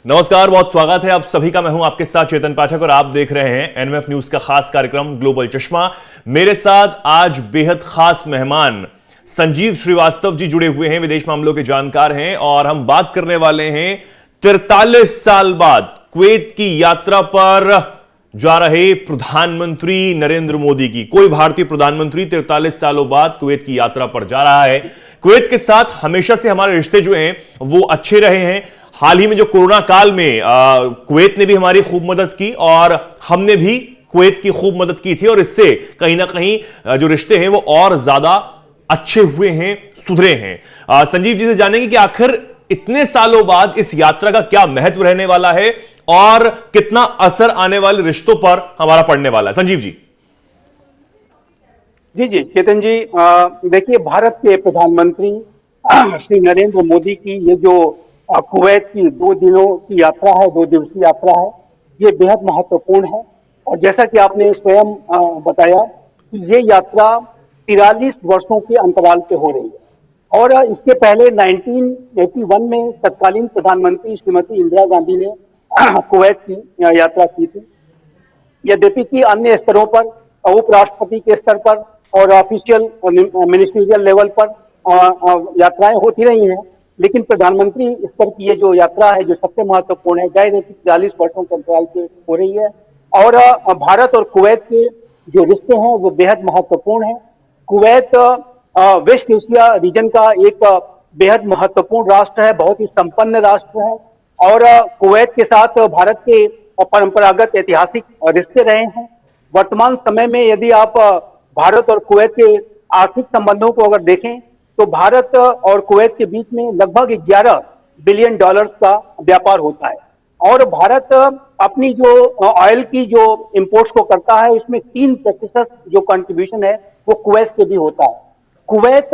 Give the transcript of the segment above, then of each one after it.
नमस्कार, बहुत स्वागत है आप सभी का। मैं हूं आपके साथ चेतन पाठक और आप देख रहे हैं एनएमएफ न्यूज का खास कार्यक्रम ग्लोबल चश्मा। मेरे साथ आज बेहद खास मेहमान संजीव श्रीवास्तव जी जुड़े हुए हैं, विदेश मामलों के जानकार हैं और हम बात करने वाले हैं 43 साल बाद कुवैत की यात्रा पर जा रहे प्रधानमंत्री नरेंद्र मोदी की। कोई भारतीय प्रधानमंत्री 43 सालों बाद कुवैत की यात्रा पर जा रहा है। कुवैत के साथ हमेशा से हमारे रिश्ते जो हैं वो अच्छे रहे हैं। हाल ही में जो कोरोना काल में कुवैत ने भी हमारी खूब मदद की और हमने भी कुवैत की खूब मदद की थी और इससे कहीं ना कहीं जो रिश्ते हैं वो और ज्यादा अच्छे हुए हैं, सुधरे हैं। संजीव जी से जानेंगे कि आखिर इतने सालों बाद इस यात्रा का क्या महत्व रहने वाला है और कितना असर आने वाले रिश्तों पर हमारा पड़ने वाला है। संजीव जी। जी चेतन जी, देखिए, भारत के प्रधानमंत्री श्री नरेंद्र मोदी की ये जो कुवैत की 2 दिनों की यात्रा है, 2 दिवसीय यात्रा है, ये बेहद महत्वपूर्ण है। और जैसा कि आपने स्वयं बताया कि ये यात्रा 43 वर्षों के अंतराल पे हो रही है। और इसके पहले 1981 में तत्कालीन प्रधानमंत्री श्रीमती इंदिरा गांधी ने कुवैत की यात्रा की थी। यद्यपि कि अन्य स्तरों पर, उपराष्ट्रपति के स्तर पर और ऑफिशियल मिनिस्ट्रियल लेवल पर यात्राएं होती रही हैं, लेकिन प्रधानमंत्री स्तर की ये जो यात्रा है, जो सबसे महत्वपूर्ण है, जाहिर है कि 40 वर्षों के अंतराल पे हो रही है। और भारत और कुवैत के जो रिश्ते हैं वो बेहद महत्वपूर्ण हैं। कुवैत वेस्ट एशिया रीजन का एक बेहद महत्वपूर्ण राष्ट्र है, बहुत ही संपन्न राष्ट्र है। और कुवैत के साथ भारत के परंपरागत ऐतिहासिक रिश्ते रहे हैं। वर्तमान समय में यदि आप भारत और कुवैत के आर्थिक संबंधों को अगर देखें तो भारत और कुवैत के बीच में लगभग 11 बिलियन डॉलर्स का व्यापार होता है। और भारत अपनी जो ऑयल की जो इंपोर्ट्स को करता है उसमें 3% जो कंट्रीब्यूशन है वो कुवैत से भी होता है। Kuwait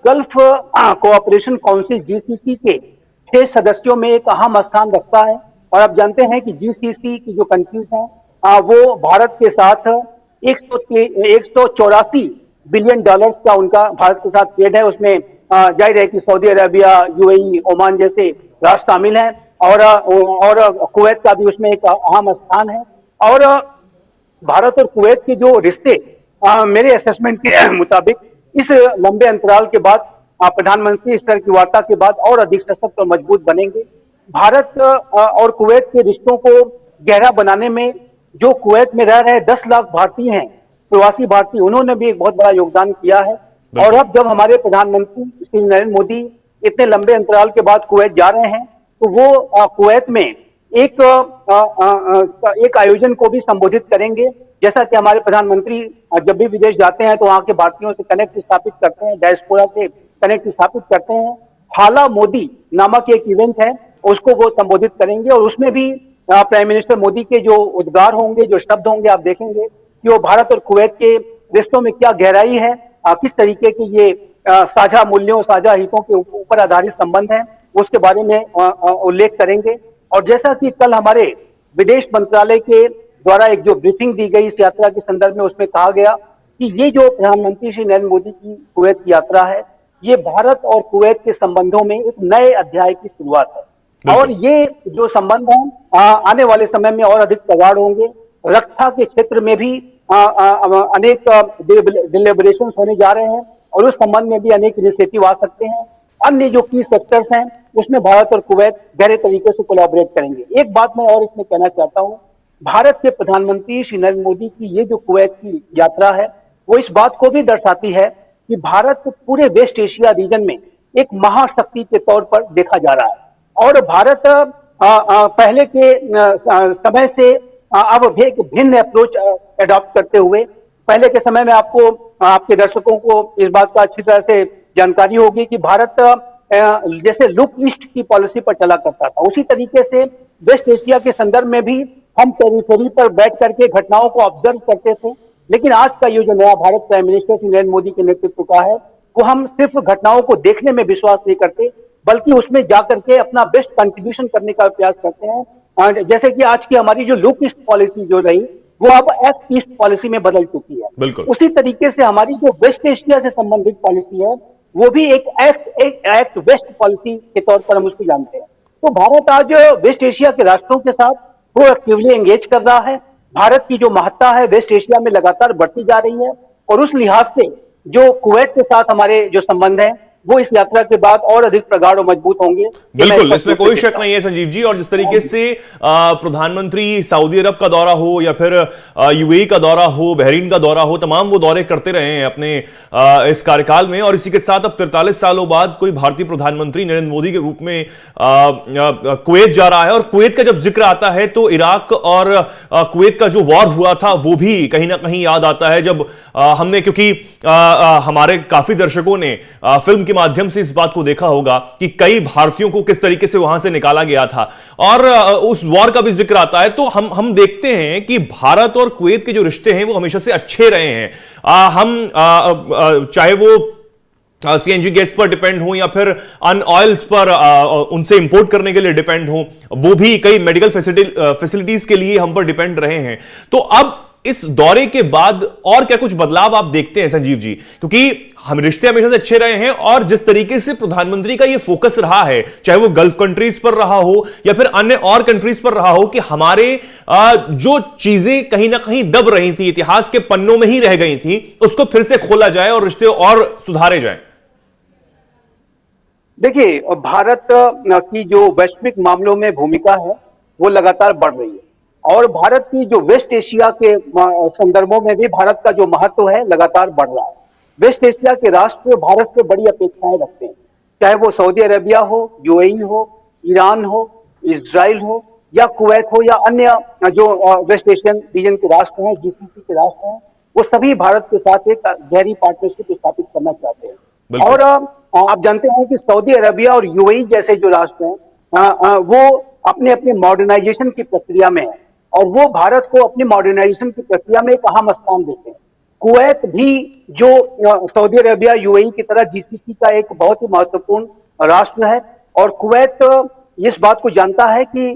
gulf cooperation council GCC के 6 सदस्यों में एक अहम स्थान रखता है। और आप जानते हैं कि जीसीसी की जो कंट्रीज हैं वो भारत के साथ 184 बिलियन डॉलर्स का उनका भारत के साथ ट्रेड है। उसमें जाहिर है कि सऊदी अरेबिया, यूएई, ओमान जैसे राष्ट्र शामिल हैं और कुवैत का भी उसमें एक अहम स्थान है। और भारत और कुवैत के जो रिश्ते मेरे असेसमेंट के मुताबिक इस लंबे अंतराल के बाद, प्रधानमंत्री स्तर की वार्ता के बाद और अधिक सशक्त और मजबूत बनेंगे। भारत और कुवैत के रिश्तों को गहरा बनाने में जो कुवैत में रह रहे 10 लाख भारतीय हैं, प्रवासी भारतीय, उन्होंने भी एक बहुत बड़ा योगदान किया है। और अब जब हमारे प्रधानमंत्री श्री नरेंद्र मोदी इतने लंबे अंतराल के बाद कुवैत जा रहे हैं तो वो कुवैत में एक आयोजन को भी संबोधित करेंगे। जैसा कि हमारे प्रधानमंत्री जब भी विदेश जाते हैं तो वहां के भारतीयों से कनेक्ट स्थापित करते हैं, डायस्पोरा से कनेक्ट स्थापित करते हैं। हाला मोदी नामक एक इवेंट है, उसको वो संबोधित करेंगे और उसमें भी प्राइम मिनिस्टर मोदी के जो उद्गार होंगे, जो शब्द होंगे, आप देखेंगे कि वो भारत और कुवैत के रिश्तों में क्या गहराई है, किस तरीके के ये साझा मूल्यों, साझा हितों के ऊपर आधारित संबंध हैं, उसके बारे में उल्लेख करेंगे। और जैसा कि कल हमारे विदेश मंत्रालय के द्वारा एक जो ब्रीफिंग दी गई इस यात्रा के संदर्भ में, उसमें कहा गया कि ये जो प्रधानमंत्री श्री नरेंद्र मोदी की कुवैत की यात्रा है, ये भारत और कुवैत के संबंधों में एक नए अध्याय की शुरुआत है। और ये जो संबंध है आने वाले समय में और अधिक प्रगाढ़ होंगे। रक्षा के क्षेत्र में भी अनेक डिलिबरेशंस होने जा रहे हैं और उस संबंध में भी अनेक इनिशिएटिव आ सकते हैं। अन्य जो की सेक्टर्स हैं उसमें भारत और कुवैत गहरे तरीके से कोलैबोरेट करेंगे। एक बात मैं और इसमें कहना चाहता हूं, भारत के प्रधानमंत्री श्री नरेंद्र मोदी की ये जो कुवैत की यात्रा है वो इस बात को भी दर्शाती है कि भारत पूरे वेस्ट एशिया रीजन में एक महाशक्ति के तौर पर देखा जा रहा है। और भारत पहले के समय से अब एक भिन्न अप्रोच अडॉप्ट करते हुए, पहले के समय में आपको, आपके दर्शकों को इस बात का अच्छी तरह से जानकारी होगी कि भारत जैसे लुक ईस्ट की पॉलिसी पर चला करता था, उसी तरीके से वेस्ट एशिया के संदर्भ में भी हम टेरिटरी पर बैठ करके घटनाओं को ऑब्जर्व करते थे। लेकिन आज का ये जो नया भारत प्राइम मिनिस्टर श्री नरेंद्र मोदी के नेतृत्व का है, वो हम सिर्फ घटनाओं को देखने में विश्वास नहीं करते बल्कि उसमें जाकर के अपना बेस्ट कंट्रीब्यूशन करने का प्रयास करते हैं। जैसे कि आज की हमारी जो लुक ईस्ट पॉलिसी जो रही वो अब एक्ट ईस्ट पॉलिसी में बदल चुकी है। उसी तरीके से हमारी जो वेस्ट एशिया से संबंधित पॉलिसी है वो भी एक एक्ट वेस्ट पॉलिसी के तौर पर हम उसको जानते हैं। तो भारत आज वेस्ट एशिया के राष्ट्रों के साथ प्रोएक्टिवली एंगेज कर रहा है। भारत की जो महत्ता है वेस्ट एशिया में लगातार बढ़ती जा रही है, और उस लिहाज से जो कुवैत के साथ हमारे जो संबंध हैं वो इस यात्रा के बाद और अधिक प्रगाढ़ और मजबूत होंगे। बिल्कुल, इसमें कोई शक नहीं है संजीव जी। और जिस तरीके से प्रधानमंत्री सऊदी अरब का दौरा हो या फिर यूएई का दौरा हो, बहरीन का दौरा हो, तमाम वो दौरे करते रहे हैं अपने इस कार्यकाल में। और इसी के साथ अब 43 सालों बाद कोई भारतीय प्रधानमंत्री नरेंद्र मोदी के रूप में कुवैत जा रहा है। और कुवैत का जब जिक्र आता है तो इराक और कुवैत का जो वॉर हुआ था वो भी कहीं ना कहीं याद आता है, जब हमने, क्योंकि हमारे काफी दर्शकों ने फिल्म के माध्यम से इस बात को देखा होगा कि कई भारतीयों को किस तरीके से वहां से निकाला गया था, और उस वॉर का भी जिक्र आता है। तो हम देखते हैं कि भारत और कुवैत के जो रिश्ते हैं वो हमेशा से अच्छे रहे हैं। चाहे वो सीएनजी गैस पर डिपेंड हो या फिर अन ऑयल्स पर उनसे इंपोर्ट करने के लिए डिपेंड हो, वो भी कई मेडिकल फैसिलिटीज के लिए हम पर डिपेंड रहे हैं। तो अब इस दौरे के बाद और क्या कुछ बदलाव आप देखते हैं संजीव जी? क्योंकि हम रिश्ते हमेशा से अच्छे रहे हैं, और जिस तरीके से प्रधानमंत्री का यह फोकस रहा है, चाहे वो गल्फ कंट्रीज पर रहा हो या फिर अन्य और कंट्रीज पर रहा हो, कि हमारे जो चीजें कहीं ना कहीं दब रही थी, इतिहास के पन्नों में ही रह गई थी, उसको फिर से खोला जाए और रिश्ते और सुधारे जाए। देखिए, भारत की जो वैश्विक मामलों में भूमिका है वो लगातार बढ़ रही है, और भारत की जो वेस्ट एशिया के संदर्भों में भी भारत का जो महत्व है लगातार बढ़ रहा है। वेस्ट एशिया के राष्ट्र भारत से बड़ी अपेक्षाएं रखते हैं, चाहे वो सऊदी अरेबिया हो, यूएई हो, ईरान हो, इजराइल हो, या कुवैत हो, या अन्य जो वेस्ट एशियन रीजन के राष्ट्र हैं, जीसीसी के राष्ट्र हैं, वो सभी भारत के साथ एक गहरी पार्टनरशिप स्थापित करना चाहते हैं। और आप जानते हैं कि सऊदी अरेबिया और यूएई जैसे जो राष्ट्र हैं वो अपने अपने मॉडर्नाइजेशन की प्रक्रिया में है, और वो भारत को अपनी मॉडर्नाइजेशन की प्रक्रिया में एक अहम स्थान देते हैं। कुवैत भी जो सऊदी अरेबिया यूएई की तरह जीसीसी का एक बहुत ही महत्वपूर्ण राष्ट्र है, और कुवैत इस बात को जानता है कि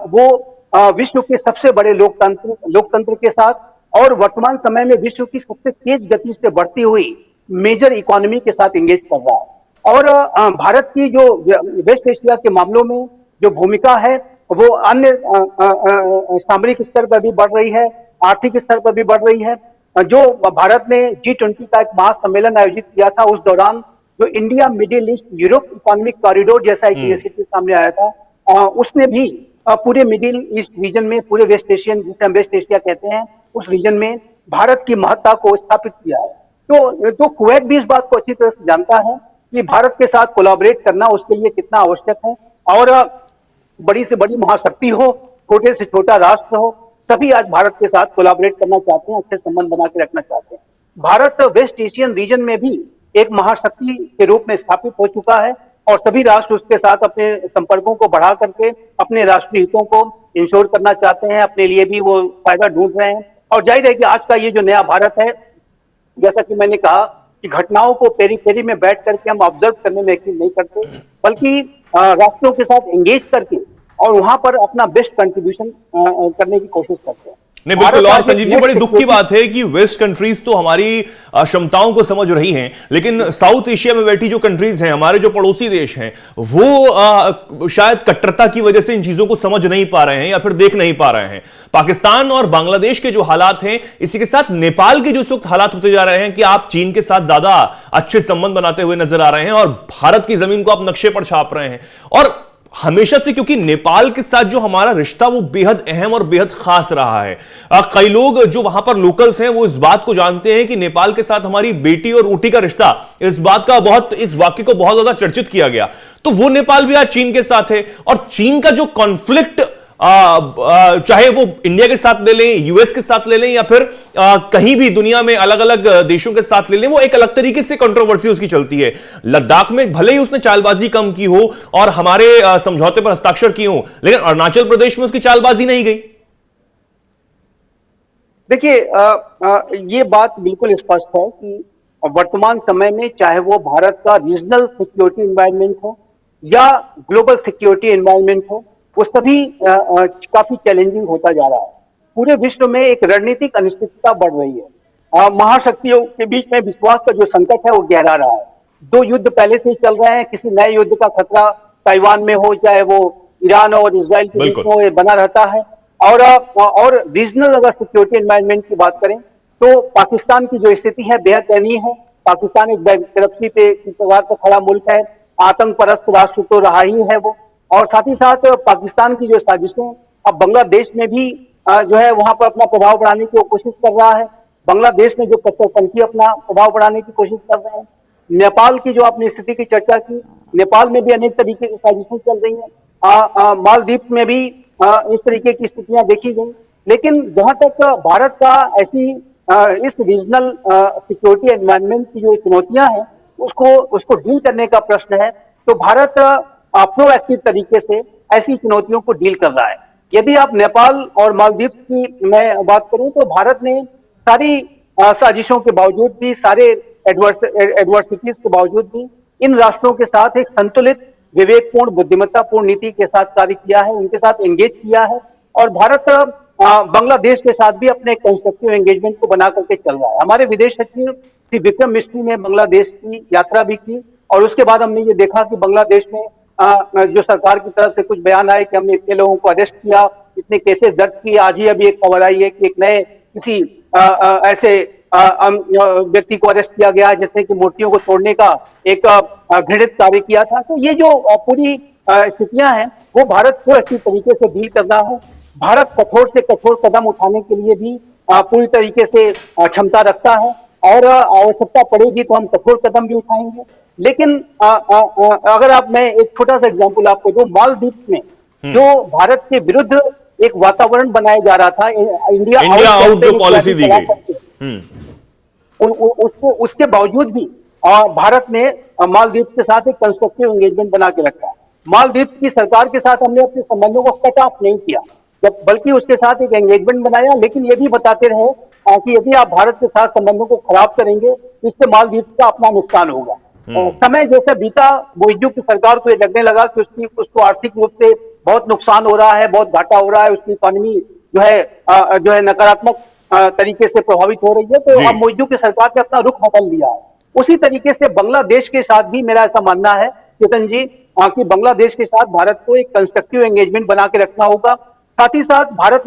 वो विश्व के सबसे बड़े लोकतंत्र के साथ, और वर्तमान समय में विश्व की सबसे तेज गति से बढ़ती हुई मेजर इकोनॉमी के साथ एंगेज कर रहा है। और भारत की जो वेस्ट एशिया के मामलों में जो भूमिका है वो अन्य सामरिक स्तर पर भी बढ़ रही है, आर्थिक स्तर पर भी बढ़ रही है। जो भारत ने G20 का एक महासम्मेलन आयोजित किया था, उस दौरान जो India middle east Europe economic corridor जैसा एक इनिशिएटिव सामने आया था, उसने भी पूरे मिडिल ईस्ट रीजन में, पूरे वेस्ट एशियन, जिसे हम वेस्ट एशिया कहते हैं, उस रीजन में भारत की महत्ता को स्थापित किया है। तो कुवैत भी इस बात को अच्छी तरह से जानता है कि भारत के साथ कोलैबोरेट करना उसके लिए कितना आवश्यक है, और बड़ी से बड़ी महाशक्ति हो, छोटे से छोटा राष्ट्र हो, सभी आज भारत के साथ कोलैबोरेट करना चाहते हैं, अच्छे संबंध बना के रखना चाहते हैं। भारत वेस्ट एशियन रीजन में भी एक महाशक्ति के रूप में स्थापित हो चुका है, और सभी राष्ट्र उसके साथ अपने संपर्कों को बढ़ा करके अपने राष्ट्रीय हितों को इंश्योर करना चाहते हैं, अपने लिए भी वो फायदा ढूंढ रहे हैं। और जाहिर है कि आज का ये जो नया भारत है, जैसा कि मैंने कहा कि घटनाओं को पेरी में बैठ करके हम ऑब्जर्व करने में यकीन नहीं करते, बल्कि राष्ट्रों के साथ एंगेज करके और वहां पर अपना बेस्ट कंट्रीब्यूशन करने की कोशिश करते हैं। नहीं, बिल्कुल। और संजीव जी, बड़ी दुख की बात है कि वेस्ट कंट्रीज तो हमारी क्षमताओं को समझ रही हैं, लेकिन साउथ एशिया में बैठी जो कंट्रीज हैं, हमारे जो पड़ोसी देश हैं, वो शायद कट्टरता की वजह से इन चीजों को समझ नहीं पा रहे हैं या फिर देख नहीं पा रहे हैं। पाकिस्तान और बांग्लादेश के जो हालात हैं, इसी के साथ नेपाल के जो इस वक्त हालात होते जा रहे हैं कि आप चीन के साथ ज्यादा अच्छे संबंध बनाते हुए नजर आ रहे हैं और भारत की जमीन को आप नक्शे पर छाप रहे हैं। और हमेशा से, क्योंकि नेपाल के साथ जो हमारा रिश्ता वो बेहद अहम और बेहद खास रहा है। कई लोग जो वहां पर लोकल्स हैं वो इस बात को जानते हैं कि नेपाल के साथ हमारी बेटी और रोटी का रिश्ता, इस वाक्य को बहुत ज्यादा चर्चित किया गया। तो वो नेपाल भी आज चीन के साथ है, और चीन का जो कॉन्फ्लिक्ट चाहे वो इंडिया के साथ ले लें, यूएस के साथ ले लें, या फिर कहीं भी दुनिया में अलग अलग देशों के साथ ले लें, वो एक अलग तरीके से कंट्रोवर्सी उसकी चलती है। लद्दाख में भले ही उसने चालबाजी कम की हो और हमारे समझौते पर हस्ताक्षर किए हो, लेकिन अरुणाचल प्रदेश में उसकी चालबाजी नहीं गई। देखिए, ये बात बिल्कुल स्पष्ट है कि वर्तमान समय में चाहे वो भारत का रीजनल सिक्योरिटी एनवायरनमेंट हो या ग्लोबल सिक्योरिटी एनवायरनमेंट हो, वो सभी काफी चैलेंजिंग होता जा रहा है। पूरे विश्व में एक रणनीतिक अनिश्चितता बढ़ रही है। महाशक्तियों के बीच में विश्वास का जो संकट है वो गहरा रहा है। दो युद्ध पहले से ही चल रहे हैं, किसी नए युद्ध का खतरा ताइवान में हो, चाहे वो ईरान और इसराइल के बीच बिल्कुल। में वो ये बना रहता है। और रीजनल अगर सिक्योरिटी एनवायरनमेंट की बात करें तो पाकिस्तान की जो स्थिति है बेहद दयनीय है। पाकिस्तान एक बैंकरप्सी पे की कगार पर खड़ा मुल्क है, आतंक परस्त राष्ट्र तो रहा ही है वो। और साथ ही साथ पाकिस्तान की जो साजिशें अब बांग्लादेश में भी जो है वहां पर अपना प्रभाव बढ़ाने की वो कोशिश कर रहा है। बांग्लादेश में जो कट्टरपंथी अपना प्रभाव बढ़ाने की कोशिश कर रहे हैं। नेपाल की जो आपने स्थिति की चर्चा की, नेपाल में भी अनेक तरीके की साजिशें चल रही हैं। मालदीव में भी इस तरीके की स्थितियां देखी गई। लेकिन जहां तक भारत का ऐसी इस रीजनल सिक्योरिटी एनवायरनमेंट की जो चुनौतियां हैं उसको डील करने का प्रश्न है, तो भारत प्रोएक्टिव तरीके से ऐसी चुनौतियों को डील कर रहा है। यदि आप नेपाल और मालदीव की मैं बात करूं तो भारत ने सारी साजिशों के बावजूद भी, सारे एडवर्सिटीज के बावजूद भी इन राष्ट्रों के साथ एक संतुलित, विवेकपूर्ण, बुद्धिमत्तापूर्ण नीति के साथ कार्य किया है, उनके साथ एंगेज किया है। और भारत बांग्लादेश के साथ भी अपने कंस्ट्रक्टिव एंगेजमेंट को बना करके चल रहा है। हमारे विदेश सचिव श्री विक्रम मिस्री ने बांग्लादेश की यात्रा भी की और उसके बाद हमने ये देखा कि बांग्लादेश में जो सरकार की तरफ से कुछ बयान आए कि हमने इतने लोगों को अरेस्ट किया, इतने केसेस दर्ज किए। आज ही अभी एक खबर आई है कि एक नए किसी ऐसे व्यक्ति को अरेस्ट किया गया जिसने कि मूर्तियों को तोड़ने का एक घृणित कार्य किया था। तो ये जो पूरी स्थितियां हैं वो भारत को अच्छी तरीके से डील कर रहा है। भारत कठोर से कठोर कदम उठाने के लिए भी पूरी तरीके से क्षमता रखता है और आवश्यकता पड़ेगी तो हम कठोर कदम भी उठाएंगे। लेकिन अगर आप, मैं एक छोटा सा एग्जांपल आपको दूं, मालदीव में जो भारत के विरुद्ध एक वातावरण बनाया जा रहा था, इंडिया आउट जो पॉलिसी दी गई, उसके बावजूद भी भारत ने मालदीव के साथ एक कंस्ट्रक्टिव एंगेजमेंट बना के रखा है। मालदीव की सरकार के साथ हमने अपने संबंधों को कट ऑफ नहीं किया, बल्कि उसके साथ एक एंगेजमेंट बनाया, लेकिन ये भी बताते रहे कि यदि आप भारत के साथ संबंधों को खराब करेंगे तो इससे मालदीव का अपना नुकसान होगा। समय जैसे बीता, बोइजू की सरकार को ये लगने लगा कि उसको आर्थिक रूप से बहुत नुकसान हो रहा है, बहुत घाटा हो रहा है, उसकी इकोनॉमी जो है नकारात्मक तरीके से प्रभावित हो रही है। तो अब मोइजू की सरकार ने अपना रुख बदल लिया है। उसी तरीके से बांग्लादेश के साथ भी मेरा ऐसा मानना है चेतन जी कि बांग्लादेश के साथ भारत को एक कंस्ट्रक्टिव एंगेजमेंट बना के रखना होगा। साथ ही साथ भारत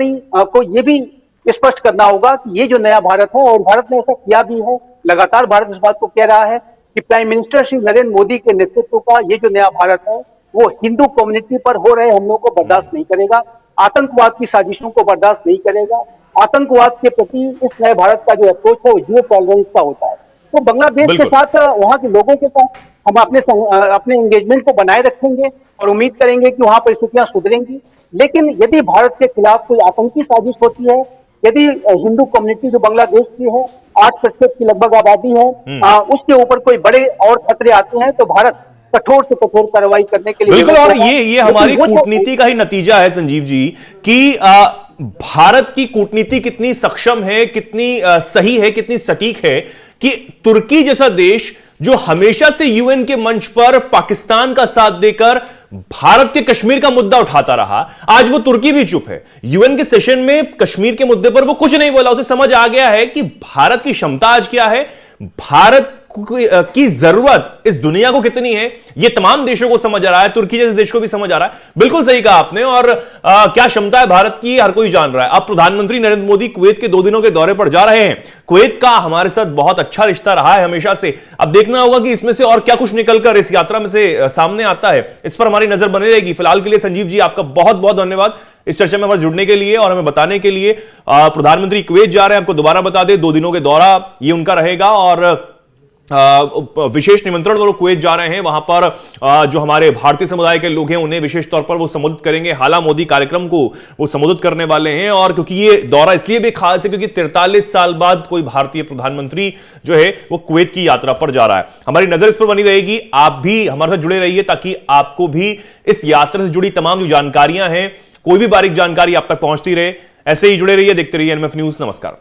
को ये भी स्पष्ट करना होगा कि ये जो नया भारत है, और भारत ने ऐसा किया भी है, लगातार भारत इस बात को कह रहा है कि प्राइम मिनिस्टर श्री नरेंद्र मोदी के नेतृत्व का ये जो नया भारत है वो हिंदू कम्युनिटी पर हो रहे हमलों को बर्दाश्त नहीं करेगा, आतंकवाद की साजिशों को बर्दाश्त नहीं करेगा। आतंकवाद के प्रति इस नए भारत का जो अप्रोच है वो जीरो टॉलरेंस का होता है। तो बांग्लादेश के साथ, वहां के लोगों के साथ हम अपने एंगेजमेंट को बनाए रखेंगे और उम्मीद करेंगे कि वहां परिस्थितियां सुधरेंगी। लेकिन यदि भारत के खिलाफ कोई आतंकी साजिश होती है, यदि हिंदू कम्युनिटी जो बांग्लादेश की है 8% की लगभग आबादी है, उसके ऊपर कोई बड़े और खतरे आते हैं तो भारत कठोर से कठोर कार्रवाई करने के लिए बिल्कुल। और ये हमारी कूटनीति का ही नतीजा है संजीव जी कि भारत की कूटनीति कितनी सक्षम है, कितनी सही है, कितनी सटीक है कि तुर्की जैसा देश जो हमेशा से यूएन के मंच पर पाकिस्तान का साथ देकर भारत के कश्मीर का मुद्दा उठाता रहा, आज वो तुर्की भी चुप है। यूएन के सेशन में कश्मीर के मुद्दे पर वो कुछ नहीं बोला। उसे समझ आ गया है कि भारत की क्षमता आज क्या है, भारत की जरूरत इस दुनिया को कितनी है, ये तमाम देशों को समझ आ रहा है, तुर्की जैसे देश को भी समझ आ रहा है। बिल्कुल सही कहा आपने। और क्या क्षमता है भारत की, हर कोई जान रहा है। अब प्रधानमंत्री नरेंद्र मोदी कुवैत के 2 दिनों के दौरे पर जा रहे हैं। कुवैत का हमारे साथ बहुत अच्छा रिश्ता रहा है हमेशा से। अब देखना होगा कि इसमें से और क्या कुछ निकलकर इस यात्रा में से सामने आता है, इस पर हमारी नजर बनी रहेगी। फिलहाल के लिए संजीव जी आपका बहुत बहुत धन्यवाद इस चर्चा में हमारे जुड़ने के लिए और हमें बताने के लिए। प्रधानमंत्री कुवैत जा रहे हैं, आपको दोबारा बता दें 2 दिनों के दौरा ये उनका रहेगा और विशेष निमंत्रण वो कुवैत जा रहे हैं। वहां पर जो हमारे भारतीय समुदाय के लोग हैं उन्हें विशेष तौर पर वो संबोधित करेंगे। हाला मोदी कार्यक्रम को वो संबोधित करने वाले हैं। और क्योंकि ये दौरा इसलिए भी खास है क्योंकि 43 साल बाद कोई भारतीय प्रधानमंत्री जो है वो कुवैत की यात्रा पर जा रहा है। हमारी नजर इस पर बनी रहेगी। आप भी हमारे साथ जुड़े रहिए ताकि आपको भी इस यात्रा से जुड़ी तमाम जो जानकारियां हैं, कोई भी बारीक जानकारी आप तक पहुंचती रहे। ऐसे ही जुड़े रहिए, देखते रहिए एनएमएफ न्यूज। नमस्कार।